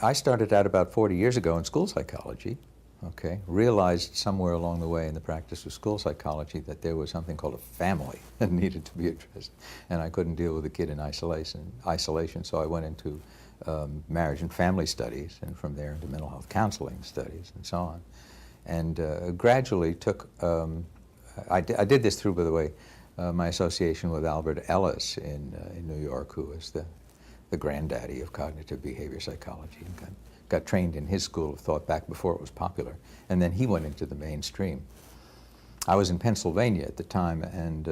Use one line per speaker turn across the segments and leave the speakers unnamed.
I started out about 40 years ago in school psychology, okay, realized somewhere along the way in the practice of school psychology that there was something called a family that needed to be addressed, and I couldn't deal with a kid in isolation, so I went into marriage and family studies, and from there into mental health counseling studies and so on, and gradually took, I did this through, by the way, my association with Albert Ellis in New York, who was the granddaddy of cognitive behavior psychology, and got trained in his school of thought back before it was popular, and then he went into the mainstream. I was in Pennsylvania at the time, and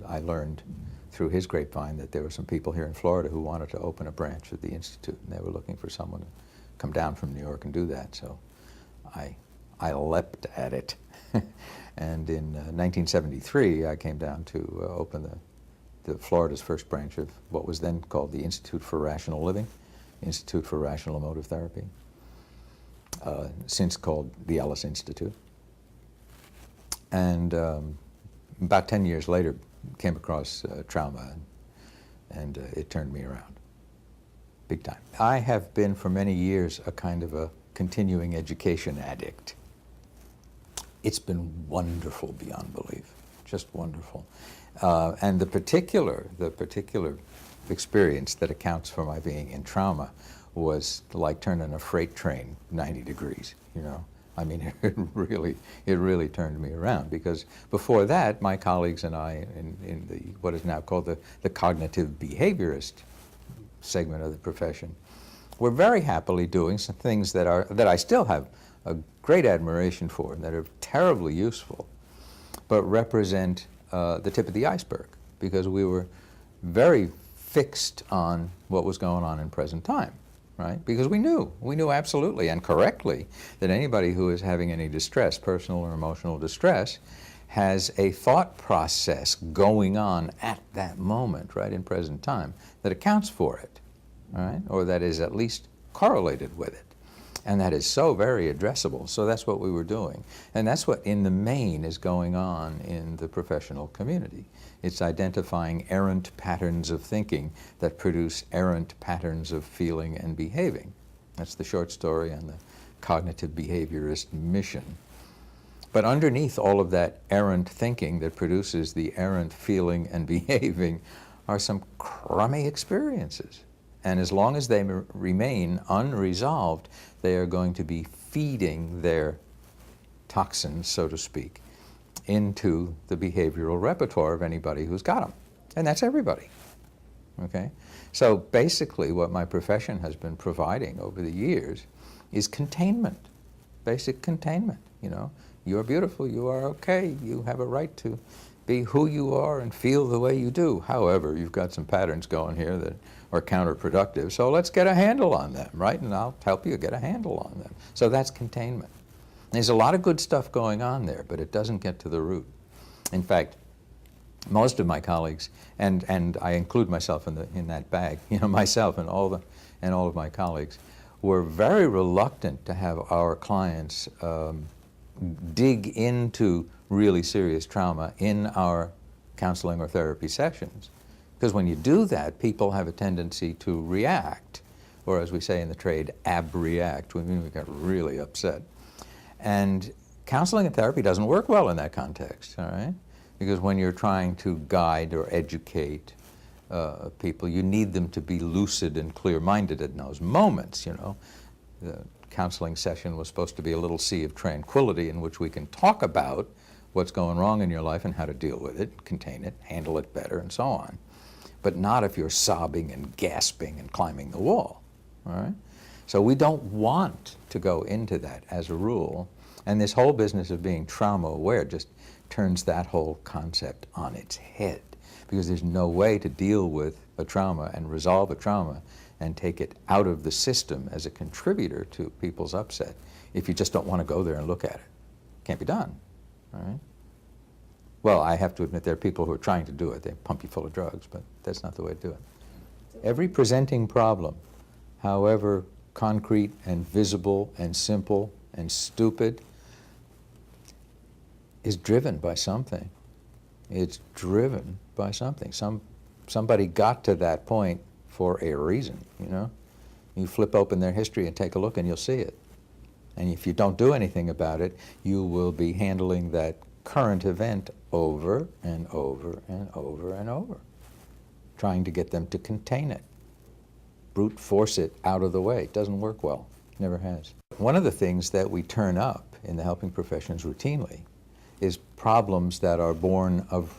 I learned through his grapevine that there were some people here in Florida who wanted to open a branch of the Institute, and they were looking for someone to come down from New York and do that, so I leapt at it. And in 1973, I came down to open the Florida's first branch of what was then called the Institute for Rational Living, Institute for Rational Emotive Therapy, since called the Ellis Institute. And about 10 years later, came across trauma, and it turned me around, big time. I have been for many years a kind of a continuing education addict. It's been wonderful beyond belief, just wonderful. And the particular experience that accounts for my being in trauma was like turning a freight train 90 degrees, you know. I mean, it really turned me around, because before that, my colleagues and I in the, what is now called the cognitive behaviorist segment of the profession, were very happily doing some things that I still have a great admiration for, and that are terribly useful, but represent the tip of the iceberg, because we were very fixed on what was going on in present time, right? Because we knew absolutely and correctly that anybody who is having any distress, personal or emotional distress, has a thought process going on at that moment, right, in present time, that accounts for it, all right, or that is at least correlated with it. And that is so very addressable. So that's what we were doing. And that's what, in the main, is going on in the professional community. It's identifying errant patterns of thinking that produce errant patterns of feeling and behaving. That's the short story on the cognitive behaviorist mission. But underneath all of that errant thinking that produces the errant feeling and behaving are some crummy experiences. And as long as they remain unresolved, they are going to be feeding their toxins, so to speak, into the behavioral repertoire of anybody who's got them. And that's everybody, okay? So basically what my profession has been providing over the years is containment, basic containment, you know. You're beautiful, you are okay, you have a right to be who you are and feel the way you do. However, you've got some patterns going here that are counterproductive, so let's get a handle on them, right? And I'll help you get a handle on them. So that's containment. There's a lot of good stuff going on there, but it doesn't get to the root. In fact, most of my colleagues, and I include myself in that bag, you know, myself and all of my colleagues, were very reluctant to have our clients dig into really serious trauma in our counseling or therapy sessions. Because when you do that, people have a tendency to react, or as we say in the trade, abreact, when we get really upset. And counseling and therapy doesn't work well in that context, all right? Because when you're trying to guide or educate people, you need them to be lucid and clear-minded in those moments, you know. The counseling session was supposed to be a little sea of tranquility in which we can talk about what's going wrong in your life and how to deal with it, contain it, handle it better, and so on. But not if you're sobbing and gasping and climbing the wall, all right? So we don't want to go into that as a rule, and this whole business of being trauma aware just turns that whole concept on its head, because there's no way to deal with a trauma and resolve a trauma and take it out of the system as a contributor to people's upset if you just don't want to go there and look at it. Can't be done, all right? Well, I have to admit there are people who are trying to do it. They pump you full of drugs, but that's not the way to do it. Every presenting problem, however concrete and visible and simple and stupid, is driven by something. It's driven by something. Somebody got to that point for a reason, you know? You flip open their history and take a look and you'll see it. And if you don't do anything about it, you will be handling that current event over and over and over and over, trying to get them to contain it, brute force it out of the way. It doesn't work well, never has. One of the things that we turn up in the helping professions routinely is problems that are born of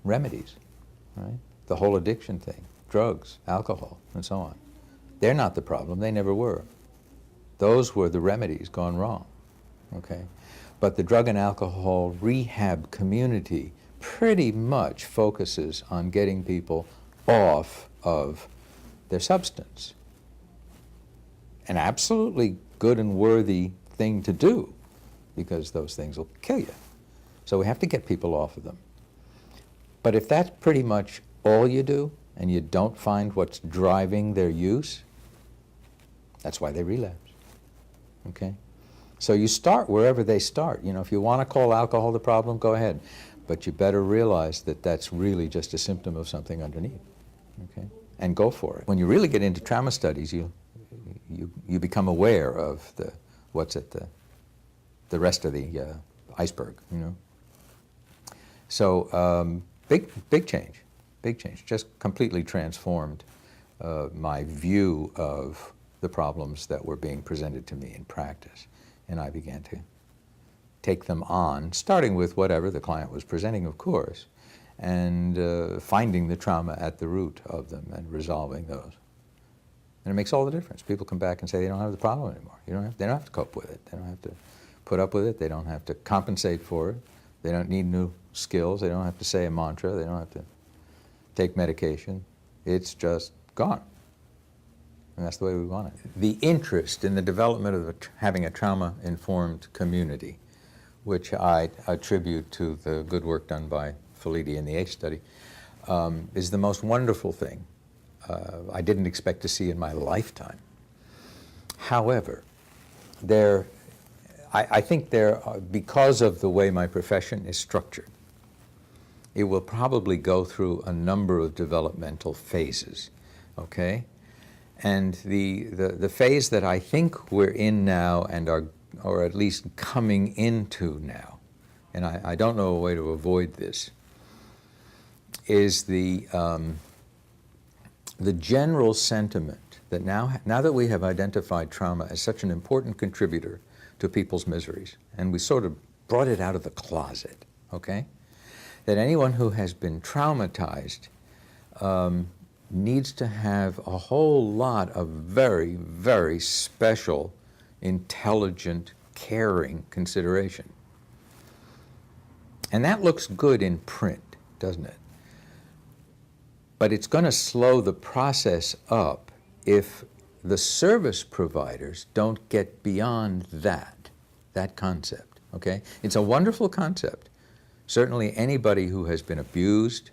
remedies, right? The whole addiction thing, drugs, alcohol, and so on. They're not the problem, they never were. Those were the remedies gone wrong, okay? But the drug and alcohol rehab community pretty much focuses on getting people off of their substance. An absolutely good and worthy thing to do, because those things will kill you. So we have to get people off of them. But if that's pretty much all you do, and you don't find what's driving their use, that's why they relapse, okay? So you start wherever they start. You know, if you want to call alcohol the problem, go ahead. But you better realize that that's really just a symptom of something underneath, okay? And go for it. When you really get into trauma studies, you become aware of what's at the rest of the iceberg, you know? So big change, just completely transformed my view of the problems that were being presented to me in practice. And I began to take them on, starting with whatever the client was presenting, of course, and finding the trauma at the root of them and resolving those. And it makes all the difference. People come back and say they don't have the problem anymore. They don't have to cope with it. They don't have to put up with it. They don't have to compensate for it. They don't need new skills. They don't have to say a mantra. They don't have to take medication. It's just gone. And that's the way we want it. The interest in the development of having a trauma-informed community, which I attribute to the good work done by Felitti in the ACE study, is the most wonderful thing I didn't expect to see in my lifetime. However, I think because of the way my profession is structured, it will probably go through a number of developmental phases, okay? And the phase that I think we're in now and or at least coming into now, and I don't know a way to avoid this, is the general sentiment that now that we have identified trauma as such an important contributor to people's miseries, and we sort of brought it out of the closet, okay, that anyone who has been traumatized needs to have a whole lot of very, very special, intelligent, caring consideration. And that looks good in print, doesn't it? But it's going to slow the process up if the service providers don't get beyond that concept, okay? It's a wonderful concept. Certainly anybody who has been abused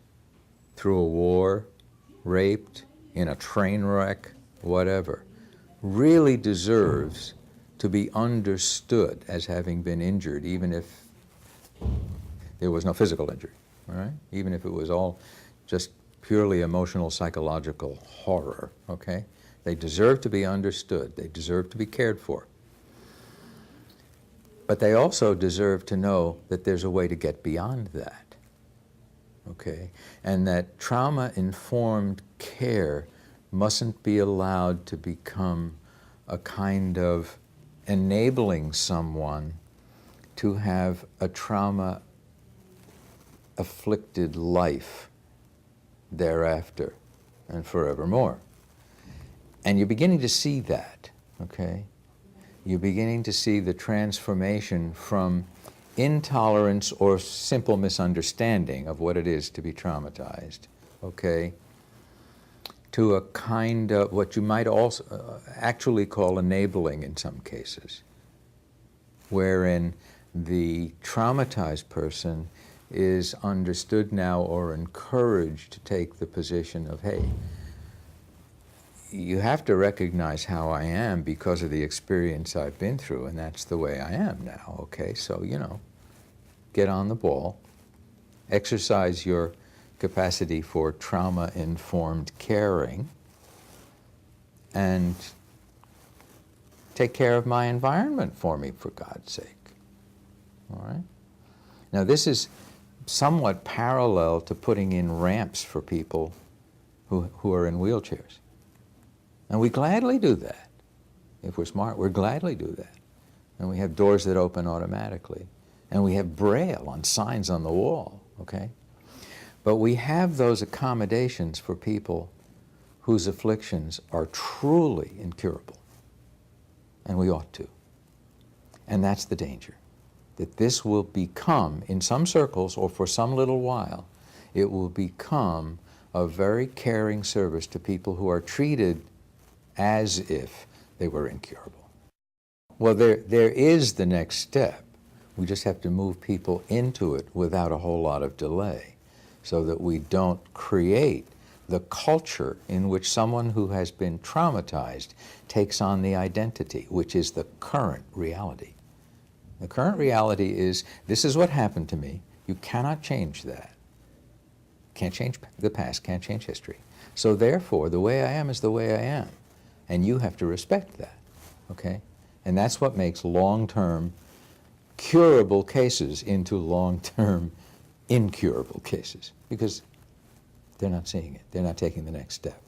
through a war, raped, in a train wreck, whatever, really deserves to be understood as having been injured, even if there was no physical injury, all right? Even if it was all just purely emotional, psychological horror, okay? They deserve to be understood. They deserve to be cared for. But they also deserve to know that there's a way to get beyond that, okay? And that trauma-informed care mustn't be allowed to become a kind of enabling someone to have a trauma-afflicted life thereafter and forevermore. And you're beginning to see that, okay? You're beginning to see the transformation from intolerance or simple misunderstanding of what it is to be traumatized, okay, to a kind of what you might also actually call enabling in some cases, wherein the traumatized person is understood now or encouraged to take the position of, hey, you have to recognize how I am because of the experience I've been through, and that's the way I am now, okay? So, you know, get on the ball, exercise your capacity for trauma-informed caring, and take care of my environment for me, for God's sake. All right? Now, this is somewhat parallel to putting in ramps for people who are in wheelchairs. And we gladly do that. If we're smart, we'll gladly do that. And we have doors that open automatically. And we have Braille on signs on the wall, okay? But we have those accommodations for people whose afflictions are truly incurable. And we ought to. And that's the danger. That this will become, in some circles or for some little while, it will become a very caring service to people who are treated as if they were incurable. Well, there is the next step. We just have to move people into it without a whole lot of delay so that we don't create the culture in which someone who has been traumatized takes on the identity, which is the current reality. The current reality is, this is what happened to me. You cannot change that. Can't change the past, can't change history. So therefore, the way I am is the way I am. And you have to respect that, okay? And that's what makes long-term curable cases into long-term incurable cases, because they're not seeing it. They're not taking the next step.